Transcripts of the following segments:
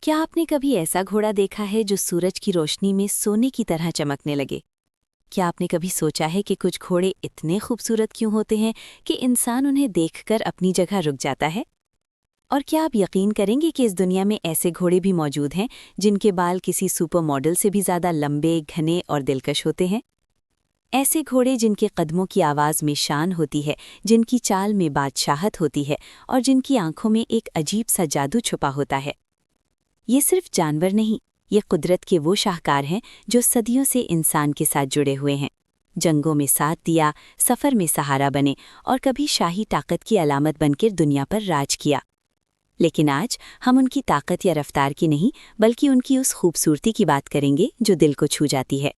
क्या आपने कभी ऐसा घोड़ा देखा है जो सूरज की रोशनी में सोने की तरह चमकने लगे? क्या आपने कभी सोचा है कि कुछ घोड़े इतने खूबसूरत क्यों होते हैं कि इंसान उन्हें देखकर अपनी जगह रुक जाता है? और क्या आप यकीन करेंगे कि इस दुनिया में ऐसे घोड़े भी मौजूद हैं जिनके बाल किसी सुपर मॉडल से भी ज़्यादा लंबे, घने और दिलकश होते हैं? ऐसे घोड़े जिनके कदमों की आवाज़ में शान होती है, जिनकी चाल में बादशाहत होती है और जिनकी आंखों में एक अजीब सा जादू छुपा होता है। ये सिर्फ जानवर नहीं, ये कुदरत के वो शाहकार हैं जो सदियों से इंसान के साथ जुड़े हुए हैं। जंगों में साथ दिया, सफ़र में सहारा बने और कभी शाही ताकत की अलामत बनकर दुनिया पर राज किया। लेकिन आज हम उनकी ताकत या रफ्तार की नहीं, बल्कि उनकी उस खूबसूरती की बात करेंगे जो दिल को छू जाती है।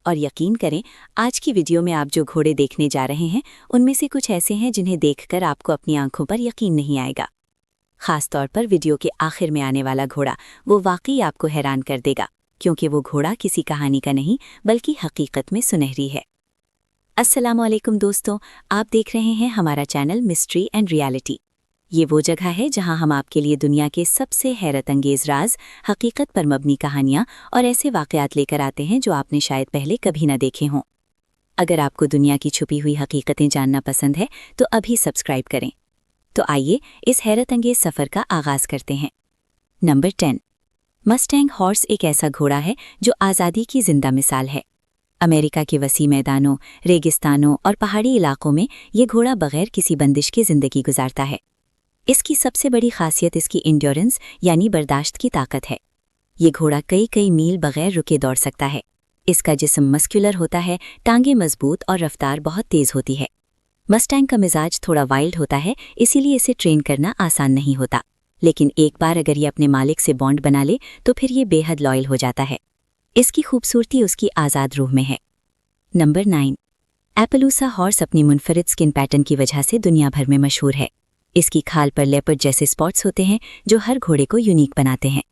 और यकीन करें, आज की वीडियो में आप जो घोड़े देखने जा रहे हैं, उनमें से कुछ ऐसे हैं जिन्हें देखकर आपको अपनी आंखों पर यकीन नहीं आएगा। खास तौर पर वीडियो के आखिर में आने वाला घोड़ा वो वाकई आपको हैरान कर देगा, क्योंकि वो घोड़ा किसी कहानी का नहीं बल्कि हकीकत में सुनहरी है। अस्सलामुअलैकुम दोस्तों, आप देख रहे हैं हमारा चैनल मिस्ट्री एंड रियलिटी। ये वो जगह है जहां हम आपके लिए दुनिया के सबसे हैरत अंगेज राज, हकीकत पर मबनी कहानियां और ऐसे वाकयात लेकर आते हैं जो आपने शायद पहले कभी न देखे हों। अगर आपको दुनिया की छुपी हुई हकीकतें जानना पसंद है तो अभी सब्सक्राइब करें। तो आइए इस हैरत अंगेज सफ़र का आगाज़ करते हैं। नंबर 10। मस्टैंग हॉर्स एक ऐसा घोड़ा है जो आज़ादी की जिंदा मिसाल है। अमेरिका के वसी मैदानों, रेगिस्तानों और पहाड़ी इलाकों में ये घोड़ा बगैर किसी बंदिश के ज़िंदगी गुजारता है। इसकी सबसे बड़ी खासियत इसकी इंड्योरेंस यानी बर्दाश्त की ताकत है। ये घोड़ा कई मील बगैर रुके दौड़ सकता है। इसका जिस्म मस्कुलर होता है, टांगें मजबूत और रफ्तार बहुत तेज़ होती है। मस्टैंग का मिजाज थोड़ा वाइल्ड होता है, इसीलिए इसे ट्रेन करना आसान नहीं होता। लेकिन एक बार अगर ये अपने मालिक से बॉन्ड बना ले तो फिर ये बेहद लॉयल हो जाता है। इसकी खूबसूरती उसकी आज़ाद रूह में है। नंबर 9। एपलूसा हॉर्स अपनी मुनफरिद स्किन पैटर्न की वजह से दुनिया भर में मशहूर है। इसकी खाल पर लेपर्ड जैसे स्पॉट्स होते हैं जो हर घोड़े को यूनिक बनाते हैं।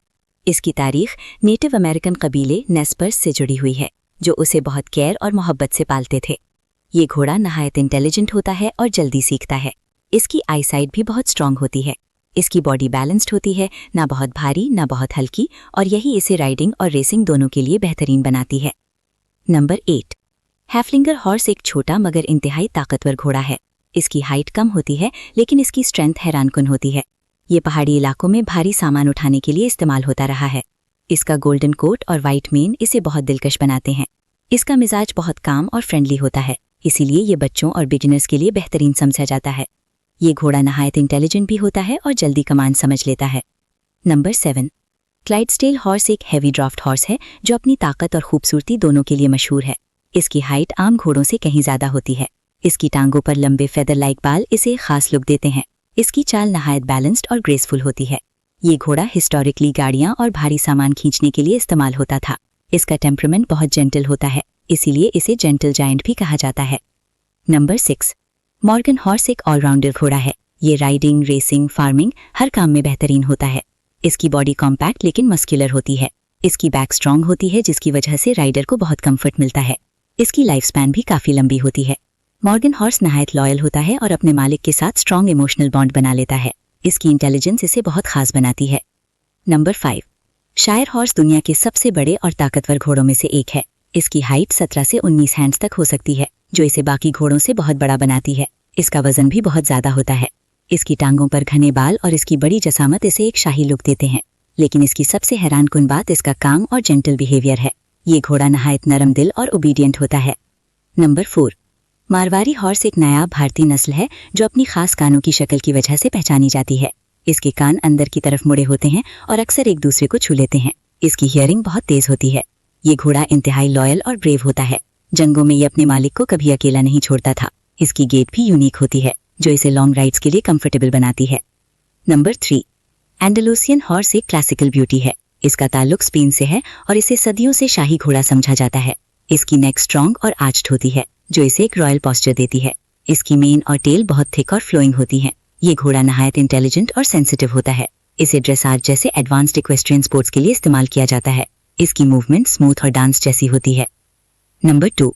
इसकी तारीख नेटिव अमेरिकन कबीले नेस्पर्स से जुड़ी हुई है, जो उसे बहुत केयर और मोहब्बत से पालते थे। ये घोड़ा नहायत इंटेलिजेंट होता है और जल्दी सीखता है। इसकी आईसाइट भी बहुत स्ट्रांग होती है। इसकी बॉडी बैलेंस्ड होती है, ना बहुत भारी ना बहुत हल्की, और यही इसे राइडिंग और रेसिंग दोनों के लिए बेहतरीन बनाती है। नंबर 8। हैफलिंगर हॉर्स एक छोटा मगर इंतहाई ताकतवर घोड़ा है। इसकी हाइट कम होती है, लेकिन इसकी स्ट्रेंथ हैरानकुन होती है। ये पहाड़ी इलाकों में भारी सामान उठाने के लिए इस्तेमाल होता रहा है। इसका गोल्डन कोट और वाइट मेन इसे बहुत दिलकश बनाते हैं। इसका मिजाज बहुत काम और फ्रेंडली होता है, इसीलिए ये बच्चों और बिगिनर्स के लिए बेहतरीन समझा जाता है। ये घोड़ा नहायत इंटेलिजेंट भी होता है और जल्दी कमांड समझ लेता है। नंबर 7। क्लाइडस्डेल हॉर्स एक हैवी ड्राफ्ट हॉर्स है जो अपनी ताकत और खूबसूरती दोनों के लिए मशहूर है। इसकी हाइट आम घोड़ों से कहीं ज़्यादा होती है। इसकी टांगों पर लंबे फेदर लाइक बाल इसे एक खास लुक देते हैं। इसकी चाल नहायत बैलेंस्ड और ग्रेसफुल होती है। ये घोड़ा हिस्टोरिकली गाड़ियाँ और भारी सामान खींचने के लिए इस्तेमाल होता था। इसका टेम्परामेंट बहुत जेंटल होता है, इसीलिए इसे जेंटल जायंट भी कहा जाता है। नंबर 6। मॉर्गन हॉर्स एक ऑलराउंडर घोड़ा है। ये राइडिंग, रेसिंग, फार्मिंग हर काम में बेहतरीन होता है। इसकी बॉडी कॉम्पैक्ट लेकिन मस्कुलर होती है। इसकी बैक स्ट्रांग होती है, जिसकी वजह से राइडर को बहुत कंफर्ट मिलता है। इसकी लाइफ स्पैन भी काफ़ी लंबी होती है। मॉर्गन हॉर्स नहायत लॉयल होता है और अपने मालिक के साथ स्ट्रांग इमोशनल बॉन्ड बना लेता है। इसकी इंटेलिजेंस इसे बहुत खास बनाती है। नंबर 5। शायर हॉर्स दुनिया के सबसे बड़े और ताकतवर घोड़ों में से एक है। इसकी हाइट 17 से 19 हैंड्स तक हो सकती है, जो इसे बाकी घोड़ों से बहुत बड़ा बनाती है। इसका वजन भी बहुत ज़्यादा होता है। इसकी टांगों पर घने बाल और इसकी बड़ी जसामत इसे एक शाही लुक देते हैं। लेकिन इसकी सबसे हैरानकुन बात इसका काम और जेंटल बिहेवियर है। ये घोड़ा नहायत नरम दिल और ओबीडियंट होता है। नंबर 4। मारवाड़ी हॉर्स एक नायाब भारतीय नस्ल है जो अपनी खास कानों की शक्ल की वजह से पहचानी जाती है। इसके कान अंदर की तरफ मुड़े होते हैं और अक्सर एक दूसरे को छू लेते हैं। इसकी हियरिंग बहुत तेज होती है। ये घोड़ा इंतहाई लॉयल और ब्रेव होता है। जंगों में ये अपने मालिक को कभी अकेला नहीं छोड़ता था। इसकी गेट भी यूनिक होती है, जो इसे लॉन्ग राइड्स के लिए कंफर्टेबल बनाती है। नंबर 3। एंडलूसियन हॉर्स एक क्लासिकल ब्यूटी है। इसका ताल्लुक स्पेन से है और इसे सदियों से शाही घोड़ा समझा जाता है। इसकी नेक स्ट्रांग और आर्च्ड होती है, जो इसे एक रॉयल पोस्चर देती है। इसकी मेन और टेल बहुत थिक और फ्लोइंग होती हैं। ये घोड़ा नहायत इंटेलिजेंट और सेंसिटिव होता है। इसे ड्रेसाज जैसे एडवांस्ड इक्वेस्ट्रियन स्पोर्ट्स के लिए इस्तेमाल किया जाता है। इसकी मूवमेंट स्मूथ और डांस जैसी होती है। नंबर 2।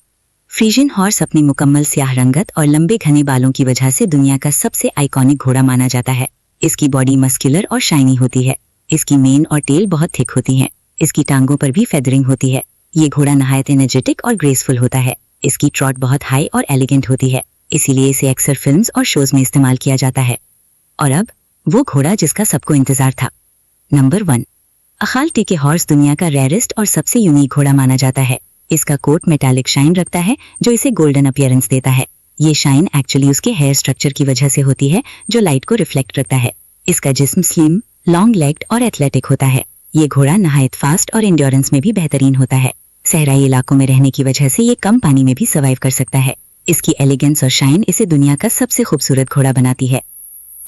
फ्रीजियन हॉर्स अपनी मुकम्मल स्याह रंगत और लंबे घने बालों की वजह से दुनिया का सबसे आइकॉनिक घोड़ा माना जाता है। इसकी बॉडी मस्कुलर और शाइनी होती है। इसकी मेन और टेल बहुत थिक होती हैं। इसकी टांगों पर भी फेदरिंग होती है। ये घोड़ा नहायत एनर्जेटिक और ग्रेसफुल होता है। इसकी ट्रॉट बहुत हाई और एलिगेंट होती है, इसीलिए इसे अक्सर फिल्म्स और शोज में इस्तेमाल किया जाता है। और अब वो घोड़ा जिसका सबको इंतजार था। नंबर 1, अखाल के हॉर्स दुनिया का रेयरेस्ट और सबसे यूनिक घोड़ा माना जाता है। इसका कोट मेटालिक शाइन रखता है जो इसे गोल्डन अपीयरेंस देता है। ये शाइन एक्चुअली उसके हेयर स्ट्रक्चर की वजह से होती है जो लाइट को रिफ्लेक्ट करता है। इसका जिस्म स्लिम, लॉन्ग लेग्ड और एथलेटिक होता है। ये घोड़ा नहायत फास्ट और एंड्योरेंस में भी बेहतरीन होता है। सहराई इलाकों में रहने की वजह से ये कम पानी में भी सर्वाइव कर सकता है। इसकी एलिगेंस और शाइन इसे दुनिया का सबसे खूबसूरत घोड़ा बनाती है।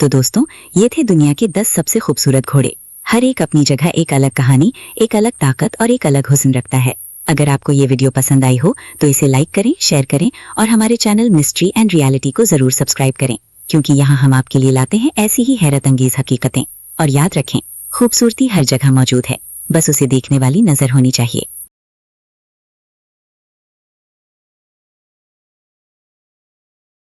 तो दोस्तों, ये थे दुनिया के 10 सबसे खूबसूरत घोड़े। हर एक अपनी जगह एक अलग कहानी, एक अलग ताकत और एक अलग हुस्न रखता है। अगर आपको ये वीडियो पसंद आई हो तो इसे लाइक करें, शेयर करें और हमारे चैनल मिस्ट्री एंड रियलिटी को जरूर सब्सक्राइब करें, क्योंकि यहाँ हम आपके लिए लाते हैं ऐसी ही हैरत अंगेज हकीकतें। और याद रखें, खूबसूरती हर जगह मौजूद है, बस उसे देखने वाली नजर होनी चाहिए।